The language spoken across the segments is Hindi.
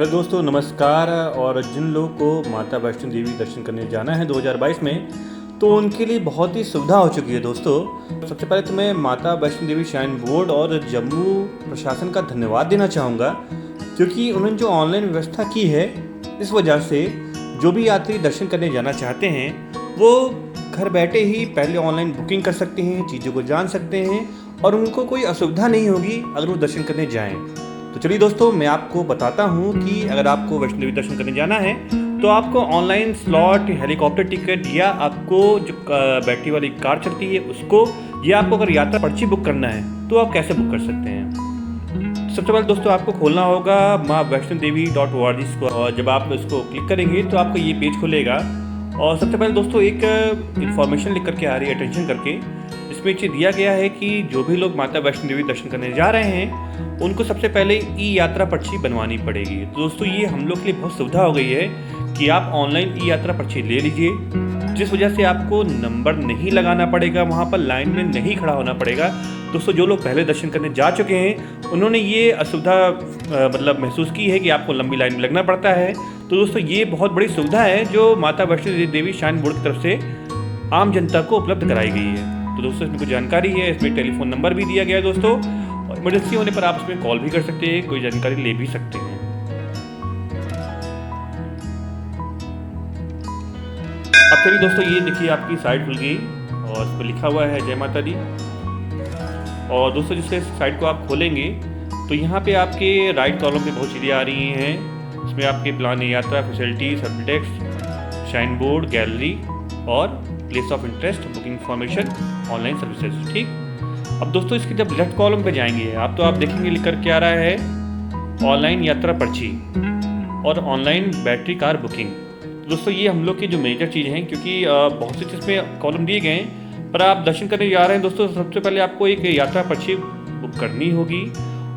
हेलो दोस्तों, नमस्कार। और जिन लोगों को माता वैष्णो देवी दर्शन करने जाना है 2022 में, तो उनके लिए बहुत ही सुविधा हो चुकी है दोस्तों। सबसे पहले तो मैं माता वैष्णो देवी श्राइन बोर्ड और जम्मू प्रशासन का धन्यवाद देना चाहूँगा, क्योंकि उन्होंने जो ऑनलाइन व्यवस्था की है, इस वजह से जो भी यात्री दर्शन करने जाना चाहते हैं वो घर बैठे ही पहले ऑनलाइन बुकिंग कर सकते हैं, चीज़ों को जान सकते हैं और उनको कोई असुविधा नहीं होगी अगर वो दर्शन करने जाएं। तो चलिए दोस्तों, मैं आपको बताता हूँ कि अगर आपको वैष्णो देवी दर्शन करने जाना है तो आपको ऑनलाइन स्लॉट, हेलीकॉप्टर टिकट या आपको जो बैटरी वाली कार चलती है उसको, या आपको अगर यात्रा पर्ची बुक करना है तो आप कैसे बुक कर सकते हैं। सबसे पहले दोस्तों आपको खोलना होगा माँ वैष्णो देवी .org को, और जब आप इसको क्लिक करेंगे तो आपको ये पेज खुलेगा। और सबसे पहले दोस्तों एक इन्फॉर्मेशन लिख करके आ रही है, अटेंशन करके। इसमें नीचे दिया गया है कि जो भी लोग माता वैष्णो देवी दर्शन करने जा रहे हैं उनको सबसे पहले ई यात्रा पर्ची बनवानी पड़ेगी। तो दोस्तों ये हम लोग के लिए बहुत सुविधा हो गई है कि आप ऑनलाइन ई यात्रा पर्ची ले लीजिए, जिस वजह से आपको नंबर नहीं लगाना पड़ेगा, वहाँ पर लाइन में नहीं खड़ा होना पड़ेगा। दोस्तों जो लोग पहले दर्शन करने जा चुके हैं उन्होंने ये असुविधा महसूस की है कि आपको लंबी लाइन में लगना पड़ता है। तो दोस्तों ये बहुत बड़ी सुविधा है जो माता वैष्णो देवी श्राइन बोर्ड की तरफ से आम जनता को उपलब्ध कराई गई है। तो दोस्तों इसमें कुछ जानकारी है, इसमें टेलीफोन नंबर भी दिया गया है दोस्तों, और इमरजेंसी होने पर आप इसमें कॉल भी कर सकते हैं, कोई जानकारी ले भी सकते हैं। अब चलिए दोस्तों, ये देखिए आपकी साइट खुल गई और इस पर लिखा हुआ है जय माता दी। और दोस्तों जिससे साइट को आप खोलेंगे तो यहाँ पे आपके राइट कॉलम पे बहुत चीज़ें आ रही हैं। इसमें आपके प्लान यात्रा, फैसिलिटी, सब टेक्स्ट, श्राइन बोर्ड, गैलरी और place of interest, booking information, online services. ठीक, अब दोस्तों इसके जब लेफ्ट कॉलम पे जाएंगे आप तो आप देखेंगे लिख कर क्या आ रहा है, ऑनलाइन यात्रा पर्ची और ऑनलाइन बैटरी कार बुकिंग। दोस्तों ये हम लोग की जो मेजर चीज़ हैं, क्योंकि बहुत सी चीज़ में कॉलम दिए गए हैं, पर आप दर्शन करने जा रहे हैं दोस्तों, सबसे पहले आपको एक यात्रा पर्ची बुक करनी होगी।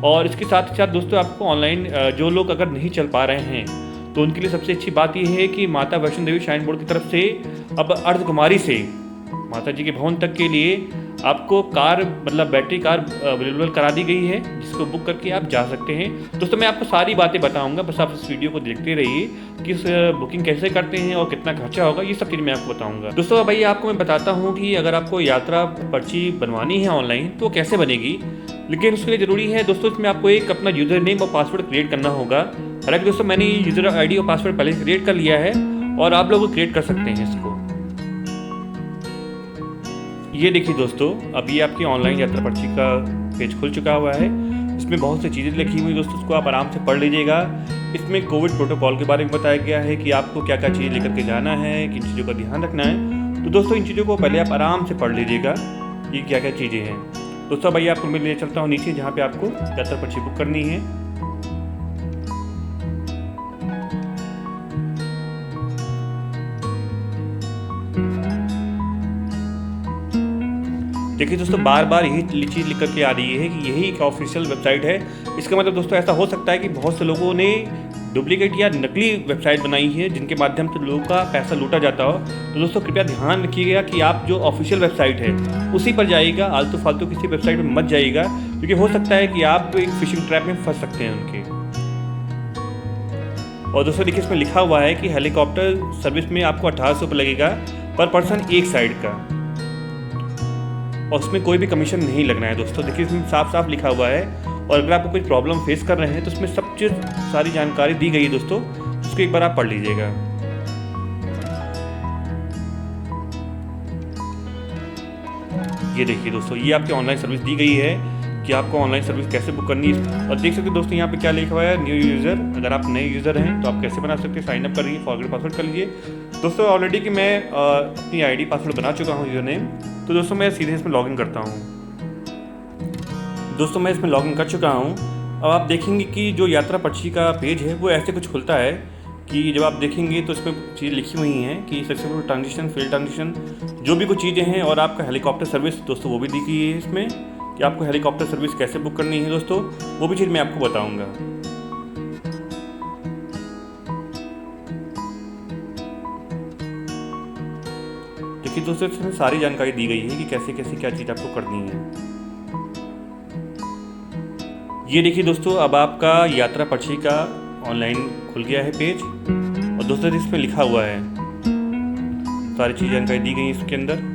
और इसके साथ ही साथ दोस्तों आपको ऑनलाइन जो लोग अगर नहीं चल पा रहे हैं तो उनके लिए सबसे अच्छी बात यह है कि माता वैष्णो देवी श्राइन बोर्ड की तरफ से अब अर्धकुमारी से माता जी के भवन तक के लिए आपको कार, मतलब बैटरी कार अवेलेबल करा दी गई है, जिसको बुक करके आप जा सकते हैं। दोस्तों मैं आपको सारी बातें बताऊंगा, बस आप इस वीडियो को देखते रहिए कि इस बुकिंग कैसे करते हैं और कितना खर्चा होगा, ये सब चीज़ मैं आपको बताऊंगा। दोस्तों भाई आपको मैं बताता हूँ कि अगर आपको यात्रा पर्ची बनवानी है ऑनलाइन तो कैसे बनेगी, लेकिन उसके लिए ज़रूरी है दोस्तों इसमें आपको एक अपना यूज़र नेम और पासवर्ड क्रिएट करना होगा। हालांकि दोस्तों मैंने यूज़र आईडी और पासवर्ड पहले क्रिएट कर लिया है और आप लोग क्रिएट कर सकते हैं इसको। ये देखिए दोस्तों, अभी आपकी ऑनलाइन यात्रा पर्ची का पेज खुल चुका हुआ है। इसमें बहुत सी चीज़ें लिखी हुई दोस्तों, उसको आप आराम से पढ़ लीजिएगा। इसमें कोविड प्रोटोकॉल के बारे में बताया गया है कि आपको क्या क्या चीज़ लेकर के जाना है, किन चीज़ों का ध्यान रखना है। तो दोस्तों इन चीज़ों को पहले आप आराम से पढ़ लीजिएगा, ये क्या क्या चीज़ें हैं। दोस्तों भाई आपको मैं ले चलता हूँ नीचे, जहाँ पे आपको यात्रा पर्ची बुक करनी है। देखिए दोस्तों बार बार यही चीज़ लिख करके आ रही है कि यही एक ऑफिशियल वेबसाइट है। इसका मतलब दोस्तों ऐसा हो सकता है कि बहुत से लोगों ने डुप्लीकेट या नकली वेबसाइट बनाई है जिनके माध्यम से लोगों का पैसा लूटा जाता हो। तो दोस्तों कृपया ध्यान रखिएगा कि आप जो ऑफिशियल वेबसाइट है उसी पर जाइएगा, आलतू फालतू किसी वेबसाइट में मत जाइएगा, क्योंकि हो सकता है कि आप एक फिशिंग ट्रैप में फंस सकते हैं उनके। और दोस्तों देखिए इसमें लिखा हुआ है कि हेलीकॉप्टर सर्विस में आपको 1800 रुपये लगेगा पर पर्सन एक साइड का, और उसमें कोई भी कमीशन नहीं लगना है। दोस्तों देखिए इसमें साफ साफ लिखा हुआ है, और अगर आपको कोई प्रॉब्लम फेस कर रहे हैं तो उसमें सब चीज़ सारी जानकारी दी गई है दोस्तों, उसको एक बार आप पढ़ लीजिएगा। ये देखिए दोस्तों, ये आपकी ऑनलाइन सर्विस दी गई है कि आपको ऑनलाइन सर्विस कैसे बुक करनी है। और देख सकते हैं दोस्तों यहाँ पे क्या लिखा हुआ है, न्यू यूज़र। अगर आप नए यूज़र हैं तो आप कैसे बना सकते हैं, साइन अप करिए, फॉरगेट पासवर्ड कर लीजिए। दोस्तों ऑलरेडी कि मैं अपनी आईडी पासवर्ड बना चुका हूँ, यूज़र नेम, तो दोस्तों मैं सीधे इसमें लॉगिन करता हूँ। दोस्तों मैं इसमें लॉगिन कर चुका हूँ। अब आप देखेंगे कि जो यात्रा पर्ची का पेज है वो ऐसे कुछ खुलता है कि जब आप देखेंगे तो इसमें चीज़ लिखी हुई हैं कि सक्सेसफुल ट्रांजिशन, फेल ट्रांजिशन, जो भी कुछ चीज़ें हैं, और आपका हेलीकॉप्टर सर्विस दोस्तों वो भी दी गई है इसमें कि आपको हेलीकॉप्टर सर्विस कैसे बुक करनी है दोस्तों, वो भी चीज़ मैं आपको बताऊँगा। देखिए दोस्तों इसमें सारी जानकारी दी गई है कि कैसे कैसे क्या चीज़ आपको करनी है। ये देखिए दोस्तों अब आपका यात्रा पर्ची का ऑनलाइन खुल गया है पेज और दोस्तों इस पर लिखा हुआ है, सारी चीज़ जानकारी दी गई इसके अंदर।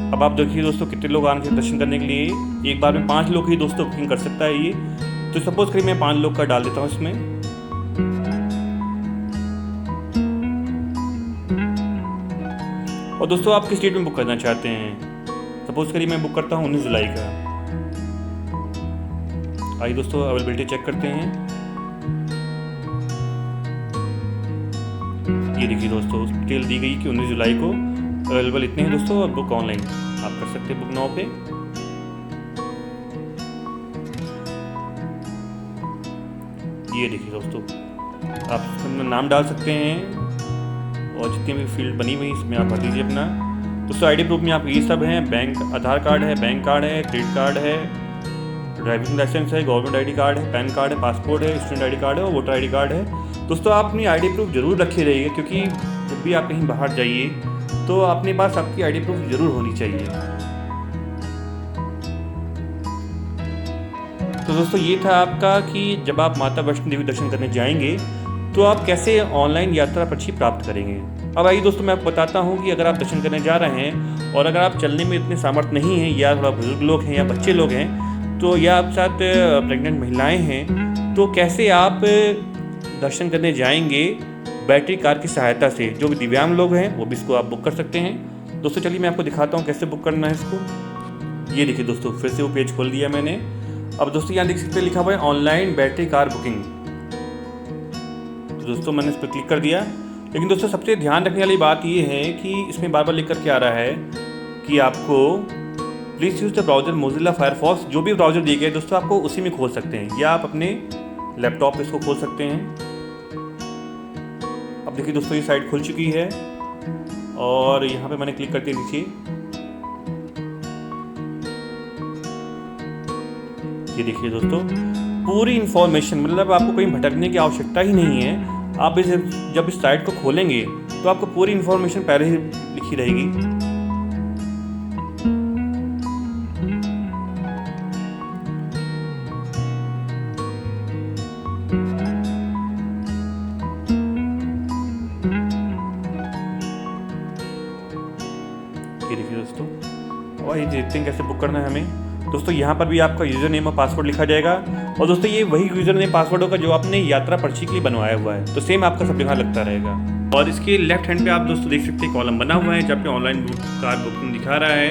अब आप देखिए दोस्तों कितने लोग आने के दर्शन करने के लिए। एक बार में 5 लोग ही दोस्तों बुकिंग कर सकता है ये। तो सपोज करिए मैं 5 लोग का डाल देता हूँ इसमें। और दोस्तों आप किस डेट में बुक करना चाहते हैं? सपोज करिए मैं बुक करता हूँ 19 जुलाई का। आइए दोस्तों अवेलेबिलिटी चेक करते हैं। ये देखिए दोस्तों डिटेल दी गई कि 19 जुलाई को अवेलेबल इतने हैं दोस्तों, और बुक ऑनलाइन आप कर सकते हैं बुक नाउ पे। ये देखिए दोस्तों आप इसमें नाम डाल सकते हैं और जितनी भी फील्ड बनी हुई इसमें आप भर दीजिए अपना। दोस्तों आईडी प्रूफ में आप ये सब हैं, बैंक आधार कार्ड है, बैंक कार्ड है, क्रेडिट कार्ड है, ड्राइविंग लाइसेंस है, गवर्नमेंट आईडी कार्ड है, पैन कार्ड है, पासपोर्ट है, स्टूडेंट आईडी कार्ड है और वोटर आईडी कार्ड है। दोस्तों आप अपनी आईडी प्रूफ जरूर रखे रहिए, क्योंकि जब भी आप कहीं बाहर जाइए तो अपने पास आपकी आईडी प्रूफ जरूर होनी चाहिए। तो दोस्तों ये था आपका कि जब आप माता वैष्णो देवी दर्शन करने जाएंगे तो आप कैसे ऑनलाइन यात्रा पर्ची प्राप्त करेंगे। अब आइए दोस्तों मैं आपको बताता हूँ कि अगर आप दर्शन करने जा रहे हैं और अगर आप चलने में इतने सामर्थ्य नहीं हैं, या थोड़ा बुजुर्ग लोग हैं या बच्चे लोग हैं, तो या आप साथ प्रेग्नेंट महिलाएं हैं, तो कैसे आप दर्शन करने जाएंगे बैटरी कार की सहायता से। जो भी दिव्यांग लोग हैं वो भी इसको आप बुक कर सकते हैं। दोस्तों चलिए मैं आपको दिखाता हूँ कैसे बुक करना है इसको। ये देखिए दोस्तों फिर से वो पेज खोल दिया मैंने। अब दोस्तों यहाँ देख सकते हैं लिखा हुआ है ऑनलाइन बैटरी कार बुकिंग। तो दोस्तों मैंने इस पर क्लिक कर दिया। लेकिन दोस्तों सबसे ध्यान रखने वाली बात ये है कि इसमें बार बार लिख कर के आ रहा है कि आपको please use the browser Mozilla Firefox. जो भी ब्राउज़र दिए गए दोस्तों आपको उसी में खोल सकते हैं, या आप अपने लैपटॉप पे इसको खोल सकते हैं। अब देखिए दोस्तों ये साइट खुल चुकी है और यहाँ पे मैंने क्लिक करके नीचे ये देखिए दोस्तों पूरी इन्फॉर्मेशन, मतलब आपको कहीं भटकने की आवश्यकता ही नहीं है। आप जब इस साइट को खोलेंगे तो आपको पूरी इन्फॉर्मेशन पहले ही लिखी रहेगी। ये देखिए दोस्तों, और ये देखते हैं कैसे बुक करना है हमें। दोस्तों यहाँ पर भी आपका यूज़र नेम और पासवर्ड लिखा जाएगा, और दोस्तों ये वही यूज़र नेम पासवर्ड होगा जो आपने यात्रा पर्ची के लिए बनवाया हुआ है। तो सेम आपका सब जगह लगता रहेगा। और इसके लेफ्ट हैंड पे आप दोस्तों देख सकते हैं कॉलम बना हुआ है जहाँ पे ऑनलाइन कार बुकिंग दिखा रहा है,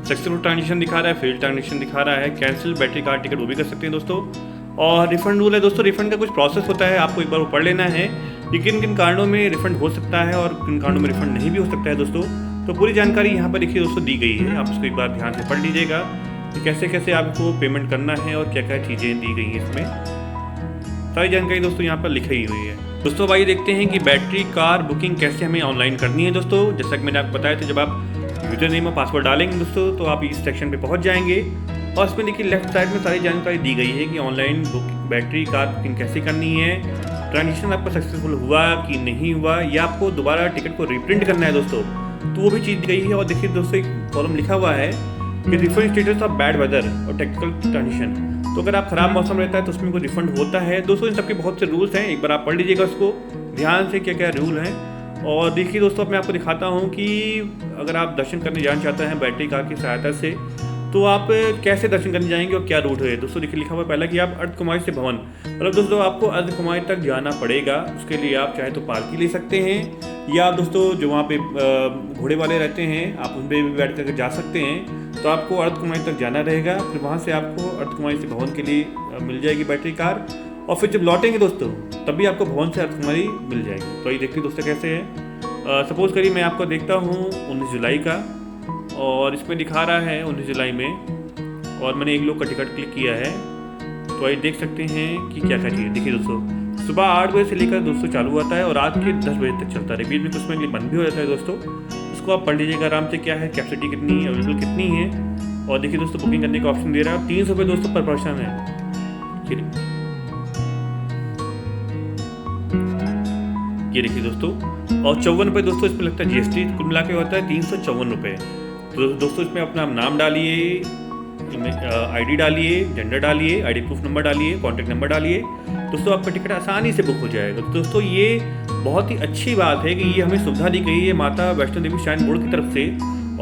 सक्सेसफुल ट्रांजेक्शन दिखा रहा है, फेल्ड ट्रांजेक्शन दिखा रहा है, कैंसिल बैटरी कार टिकट वो भी कर सकते हैं दोस्तों। और रिफंड रूल है दोस्तों, रिफंड का कुछ प्रोसेस होता है, आपको एक बार वो पढ़ लेना है कि किन किन कारणों में रिफंड हो सकता है और किन कारणों में रिफंड नहीं भी हो सकता है दोस्तों। तो पूरी जानकारी यहाँ पर देखिए दोस्तों दी गई है, आप उसको एक बार ध्यान से पढ़ लीजिएगा कि कैसे कैसे आपको पेमेंट करना है और क्या क्या चीज़ें दी गई हैं इसमें। सारी जानकारी दोस्तों यहाँ पर लिखी हुई है। दोस्तों भाई देखते हैं कि बैटरी कार बुकिंग कैसे हमें ऑनलाइन करनी है दोस्तों। जैसा कि मैंने आपको बताया था, जब आप यूजर नेम और पासवर्ड डालेंगे दोस्तों तो आप इस सेक्शन पे पहुंच जाएंगे, और इसमें देखिए लेफ्ट साइड में सारी जानकारी दी गई है कि ऑनलाइन बैटरी कार बुकिंग कैसे करनी है, ट्रांजेक्शन आपका सक्सेसफुल हुआ कि नहीं हुआ, या आपको दोबारा टिकट को रिप्रिंट करना है दोस्तों, तो वो भी चीज़ दी गई है। और देखिए दोस्तों एक कॉलम लिखा हुआ है कि refund status of bad weather और टेक्निकल ट्रांजेक्शन। तो अगर आप खराब मौसम रहता है तो उसमें कोई रिफंड होता है दोस्तों। इन सबके बहुत से रूल्स हैं, एक बार आप पढ़ लीजिएगा उसको ध्यान से क्या क्या रूल हैं। और देखिए दोस्तों मैं आपको दिखाता हूँ कि अगर आप दर्शन करने जाना चाहते हैं बैटरी कार की सहायता से तो आप कैसे दर्शन करने जाएंगे और क्या रूट है दोस्तों। देखिए लिखा हुआ है पहला कि आप अर्धकुमारी से भवन, मतलब दोस्तों आपको अर्धकुमारी तक जाना पड़ेगा। उसके लिए आप चाहे तो पालकी ले सकते हैं, या दोस्तों जो वहाँ पे घोड़े वाले रहते हैं आप उन पर भी बैठ करके जा सकते हैं। तो आपको अर्धकुमारी तक जाना रहेगा, फिर वहाँ से आपको अर्धकुमारी से भवन के लिए मिल जाएगी बैटरी कार, और फिर जब लौटेंगे दोस्तों तब भी आपको भवन से अर्धकुमारी मिल जाएगी। तो ये देखिए दोस्तों कैसे है। सपोज़ करिए मैं आपको देखता हूँ 19 जुलाई का, और इसमें दिखा रहा है 19 जुलाई में, और मैंने एक लोग का टिकट क्लिक किया है। तो ये देख सकते हैं कि क्या क्या चीज़। देखिए दोस्तों सुबह 8 बजे से लेकर दोस्तों चालू होता है और रात के 10 बजे तक चलता है। बीच में कुछ में बंद भी हो जाता है दोस्तों। इसको आप पढ़ लीजिएगा आराम से, क्या है कैपेसिटी कितनी है, अवेलेबल कितनी है। और देखिए दोस्तों बुकिंग करने का ऑप्शन दे रहा है, 300 रुपये दोस्तों पर पर्सन है। ये देखिए दोस्तों, और 54 रुपये दोस्तों इसमें लगता है जीएसटी, कुल मिला के होता है 354 रुपये। तो दोस्तों इसमें अपना नाम डालिए, में आईडी डालिए, जेंडर डालिए, आईडी प्रूफ नंबर डालिए, कॉन्टैक्ट नंबर डालिए, दोस्तों आपका टिकट आसानी से बुक हो जाएगा। तो दोस्तों ये बहुत ही अच्छी बात है कि ये हमें सुविधा दी गई है माता वैष्णो देवी श्राइन बोर्ड की तरफ से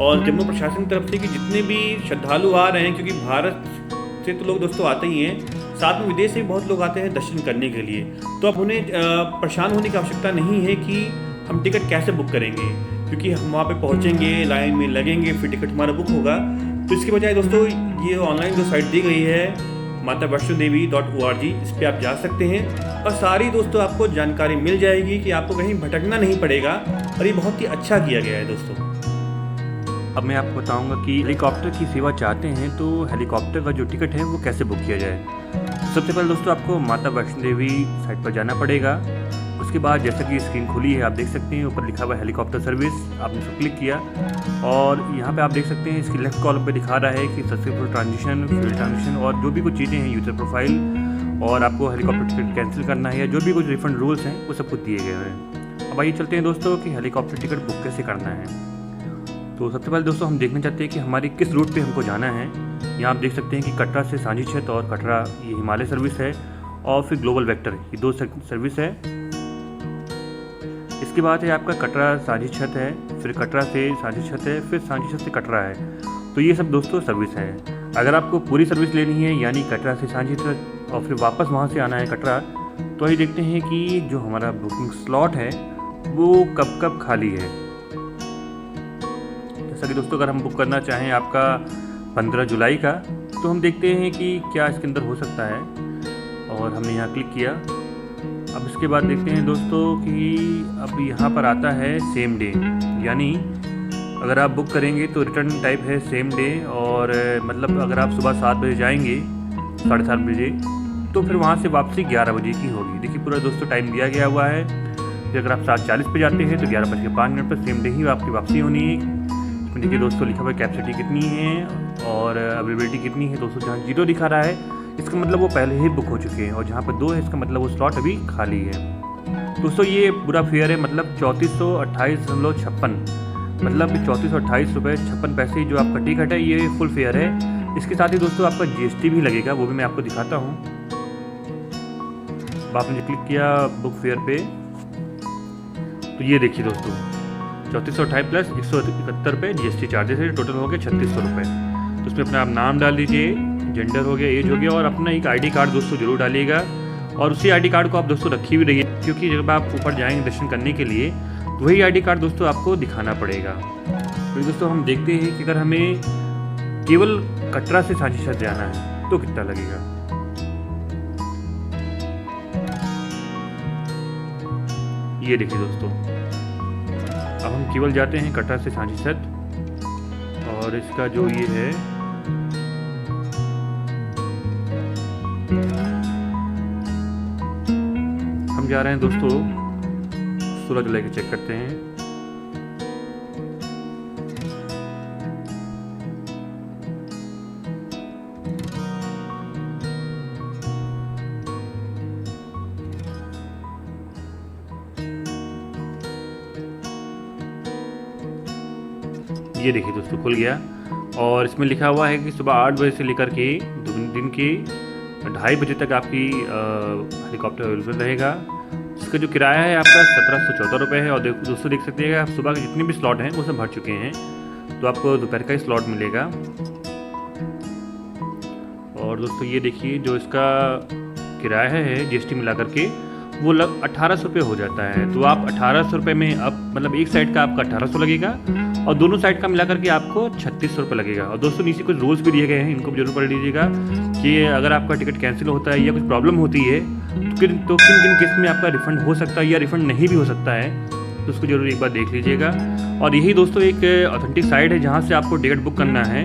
और जम्मू प्रशासन की तरफ से कि जितने भी श्रद्धालु आ रहे हैं, क्योंकि भारत से तो लोग दोस्तों आते ही हैं, साथ में विदेश से भी बहुत लोग आते हैं दर्शन करने के लिए। तो अब उन्हें परेशान होने की आवश्यकता नहीं है कि हम टिकट कैसे बुक करेंगे, क्योंकि हम वहाँ पे पहुँचेंगे, लाइन में लगेंगे, फिर टिकट हमारा बुक होगा। तो इसके बजाय दोस्तों ये ऑनलाइन जो साइट दी गई है matavaishnodevi.org, इस पर आप जा सकते हैं और सारी दोस्तों आपको जानकारी मिल जाएगी कि आपको कहीं भटकना नहीं पड़ेगा और ये बहुत ही अच्छा किया गया है दोस्तों। अब मैं आपको बताऊंगा कि हेलीकॉप्टर की सेवा चाहते हैं तो हेलीकॉप्टर का जो टिकट है वो कैसे बुक किया जाए। सबसे पहले दोस्तों आपको माता वैष्णो देवी साइट पर जाना पड़ेगा। उसके बाद जैसा कि स्क्रीन खुली है आप देख सकते हैं, ऊपर लिखा हुआ है हेलीकॉप्टर सर्विस, आपने उसको क्लिक किया और यहाँ पे आप देख सकते हैं इसकी लेफ्ट कॉलम पे दिखा रहा है कि सक्सेसफुल ट्रांजिशन, फ्यूल ट्रांजिशन और जो भी कुछ चीज़ें हैं, यूज़र प्रोफाइल और आपको हेलीकॉप्टर टिकट कैंसिल करना है या जो भी कुछ रिफंड रूल्स हैं वो सब कुछ दिए गए हैं। अब आइए चलते हैं दोस्तों कि हेलीकॉप्टर टिकट बुक कैसे करना है। तो सबसे पहले दोस्तों हम देखना चाहते हैं कि हमारी किस रूट पे हमको जाना है। यहाँ आप देख सकते हैं कि कटरा से सांझी छत और कटरा ये हिमालय सर्विस है और फिर ग्लोबल वेक्टर, ये दो सर्विस है। इसके बाद है आपका कटरा सांझी छत है, फिर कटरा से सांझी छत है, फिर सांझी छत से कटरा है। तो ये सब दोस्तों सर्विस है। अगर आपको पूरी सर्विस लेनी है यानी कटरा से सांझी छत और फिर वापस वहाँ से आना है कटरा, तो ये देखते हैं कि जो हमारा बुकिंग स्लॉट है वो कब कब खाली है। जैसा कि दोस्तों अगर हम बुक करना चाहें आपका 15 जुलाई का, तो हम देखते हैं कि क्या इसके अंदर हो सकता है और हमने यहाँ क्लिक किया। अब इसके बाद देखते हैं दोस्तों कि अब यहाँ पर आता है सेम डे, यानी अगर आप बुक करेंगे तो रिटर्न टाइप है सेम डे और मतलब अगर आप सुबह 7 बजे जाएंगे, 7:30 बजे, तो फिर वहाँ से वापसी 11 बजे की होगी। देखिए पूरा दोस्तों टाइम दिया गया हुआ है। फिर अगर आप 7:40 पे जाते हैं तो 11:05 पर सेम डे ही आपकी वापसी होनी है। इसमें देखिए दोस्तों लिखा हुआ है कैपेसिटी कितनी है और अवेलेबिलिटी कितनी है। दोस्तों जहाँ 0 दिखा रहा है इसका मतलब वो पहले ही बुक हो चुके हैं और जहाँ पर 2 है इसका मतलब वो स्लॉट अभी खाली है। दोस्तों ये पूरा फेयर है, मतलब 3428.56, मतलब 3428 रुपये 56 पैसे जो आपका टिकट है ये फुल फेयर है। इसके साथ ही दोस्तों आपका GST भी लगेगा, वो भी मैं आपको दिखाता हूँ। आपने क्लिक किया बुक फेयर पे तो ये देखिए दोस्तों 3428 प्लस 171 रुपये GST चार्जेस है, टोटल हो गया 3600 रुपये। तो उसमें अपना आप नाम डाल दीजिए, जेंडर हो गया, एज हो गया और अपना एक आईडी कार्ड दोस्तों जरूर डालिएगा। और उसी आईडी कार्ड को आप दोस्तों रखी भी रहिए, क्योंकि जब आप ऊपर जाएंगे दर्शन करने के लिए तो वही आईडी कार्ड दोस्तों आपको दिखाना पड़ेगा। तो दोस्तों हम देखते हैं कि अगर हमें केवल कटरा से सांझी छत जाना है तो कितना लगेगा। ये देखिए दोस्तों अब हम केवल जाते हैं कटरा से सांझी छत और इसका जो ये है हम जा रहे हैं दोस्तों 16 जुलाई के चेक करते हैं। ये देखिए दोस्तों खुल गया और इसमें लिखा हुआ है कि सुबह 8 बजे से लेकर के दिन के 2:30 बजे तक आपकी हेलीकॉप्टर अवेलेबल रहेगा। इसका जो किराया है आपका 1714 रुपये है। और दोस्तों देख सकते हैं आप सुबह के जितने भी स्लॉट हैं वो सब भर चुके हैं, तो आपको दोपहर का ही स्लॉट मिलेगा। और दोस्तों ये देखिए जो इसका किराया है GST मिला करके वो 1800 रुपये हो जाता है। तो आप 1800 रुपये में अब मतलब एक साइड का आपका 1800 लगेगा और दोनों साइड का मिला करके आपको 3600 रुपये लगेगा। और दोस्तों नीचे कुछ रूल्स भी दिए गए हैं, इनको भी जरूर पढ़ लीजिएगा कि अगर आपका टिकट कैंसिल होता है या कुछ प्रॉब्लम होती है तो किन किन केस में आपका रिफ़ंड हो सकता है या रिफ़ंड नहीं भी हो सकता है, तो उसको जरूर एक बार देख लीजिएगा। और यही दोस्तों एक ऑथेंटिक साइट है जहाँ से आपको टिकट बुक करना है।